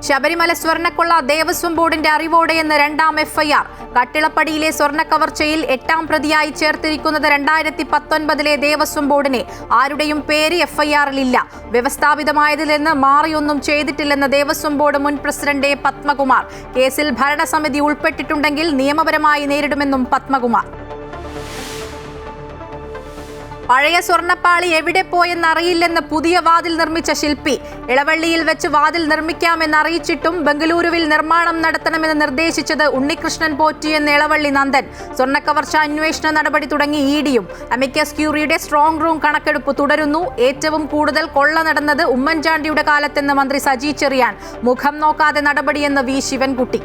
ശബരിമല സ്വർണ്ണക്കൊള്ള ദേവസ്വം ബോർഡിന്റെ അറിവോടെയെന്ന് രണ്ടാം എഫ്ഐആർ. കട്ടിളപ്പടിയിലെ സ്വർണ്ണ കവർച്ചയിൽ 8ാം പ്രതിയായി ചേർത്തിരിക്കുന്നത് 2019 ദേവസ്വം ബോർഡിനെ. ആരുടെയും പേര് എഫ്ഐആറിലില്ല. വ്യവസ്ഥാപിതമായതിൽ നിന്ന് മാറിയൊന്നും ചെയ്തിട്ടില്ലെന്ന് ദേവസ്വം ബോർഡ് മുൻ പ്രസിഡന്റ് പത്മകുമാർ. കേസിൽ ഭരണസമിതി ഉൾപ്പെട്ടിട്ടുണ്ടെങ്കിൽ നിയമപരമായി നേരിടുമെന്നും പത്മകുമാർ. പഴയ സ്വർണ്ണപ്പാളി എവിടെ പോയെന്നറിയില്ലെന്ന് പുതിയ വാതിൽ നിർമ്മിച്ച ശില്പി. ഇളവള്ളിയിൽ വെച്ച് വാതിൽ നിർമ്മിക്കാമെന്ന് അറിയിച്ചിട്ടും ബംഗളൂരുവിൽ നിർമ്മാണം നടത്തണമെന്ന് നിർദ്ദേശിച്ചത് ഉണ്ണികൃഷ്ണൻ പോറ്റി എന്ന ഇളവള്ളി നന്ദൻ. സ്വർണ്ണക്കവർച്ച അന്വേഷണ നടപടി തുടങ്ങി ഇഡിയും. അമിക്കസ് ക്യൂറിയുടെ സ്ട്രോങ് റൂം കണക്കെടുപ്പ് തുടരുന്നു. ഏറ്റവും കൂടുതൽ കൊള്ള നടന്നത് ഉമ്മൻചാണ്ടിയുടെ കാലത്തെന്ന് മന്ത്രി സജി ചെറിയാൻ. മുഖം നോക്കാതെ നടപടിയെന്ന് വി ശിവൻകുട്ടി.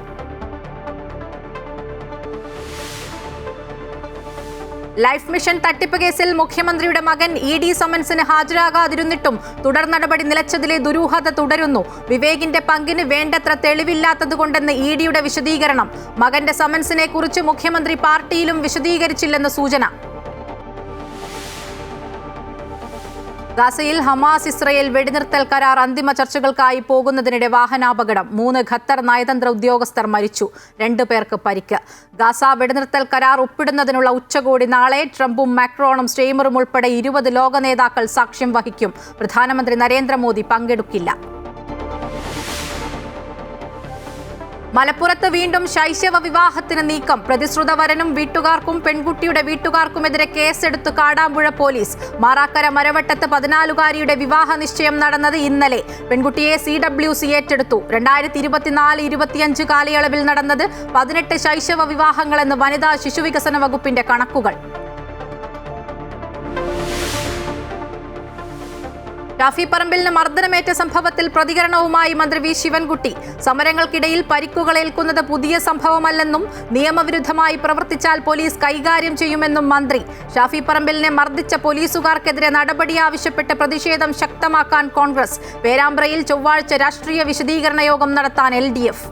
ലൈഫ് മിഷൻ തട്ടിപ്പ് കേസിൽ മുഖ്യമന്ത്രിയുടെ മകൻ ഇഡി സമൻസിന് ഹാജരാകാതിരുന്നിട്ടും തുടർ നടപടി നിലച്ചതിലെ ദുരൂഹത തുടരുന്നു. വിവേകിന്റെ പങ്കിന് വേണ്ടത്ര തെളിവില്ലാത്തതുകൊണ്ടെന്ന് ഇഡിയുടെ വിശദീകരണം. മകന്റെ സമൻസിനെ കുറിച്ച് മുഖ്യമന്ത്രി പാർട്ടിയിലും വിശദീകരിച്ചില്ലെന്ന് സൂചന. ഗാസയിൽ ഹമാസ് ഇസ്രയേൽ വെടിനിർത്തൽ കരാർ അന്തിമ ചർച്ചകൾക്കായി പോകുന്നതിനിടെ വാഹനാപകടം. 3 ഖത്തർ നയതന്ത്ര ഉദ്യോഗസ്ഥർ മരിച്ചു. 2 പേർക്ക് പരിക്ക്. ഗാസ വെടിനിർത്തൽ കരാർ ഒപ്പിടുന്നതിനുള്ള ഉച്ചകോടി നാളെ. ട്രംപും മാക്രോണും സ്റ്റെയ്മറും ഉൾപ്പെടെ 20 ലോക നേതാക്കൾ സാക്ഷ്യം വഹിക്കും. പ്രധാനമന്ത്രി നരേന്ദ്രമോദി പങ്കെടുക്കില്ല. മലപ്പുറത്ത് വീണ്ടും ശൈശവ വിവാഹത്തിന് നീക്കം. പ്രതിശ്രുത വരനും വീട്ടുകാർക്കും പെൺകുട്ടിയുടെ വീട്ടുകാർക്കുമെതിരെ കേസെടുത്തു കാടാമ്പുഴ പോലീസ്. മാറാക്കര മരവട്ടത്ത് 14-കാരിയുടെ വിവാഹ നിശ്ചയം നടന്നത് ഇന്നലെ. പെൺകുട്ടിയെ CWC ഏറ്റെടുത്തു. 2024-25 കാലയളവിൽ നടന്നത് 18 ശൈശവ വിവാഹങ്ങളെന്ന് വനിതാ ശിശുവികസന വകുപ്പിന്റെ കണക്കുകൾ. ഷാഫി പറമ്പിലിന് മർദ്ദനമേറ്റ സംഭവത്തിൽ പ്രതികരണവുമായി മന്ത്രി വി ശിവൻകുട്ടി. സമരങ്ങൾക്കിടയിൽ പരിക്കുകളേൽക്കുന്നത് പുതിയ സംഭവമല്ലെന്നും നിയമവിരുദ്ധമായി പ്രവർത്തിച്ചാൽ പോലീസ് കൈകാര്യം ചെയ്യുമെന്നും മന്ത്രി. ഷാഫി പറമ്പിലിനെ മർദ്ദിച്ച പോലീസുകാർക്കെതിരെ നടപടി ആവശ്യപ്പെട്ട് പ്രതിഷേധം ശക്തമാക്കാൻ കോൺഗ്രസ്. പേരാമ്പ്രയിൽ ചൊവ്വാഴ്ച രാഷ്ട്രീയ വിശദീകരണ യോഗം നടത്താൻ LDF.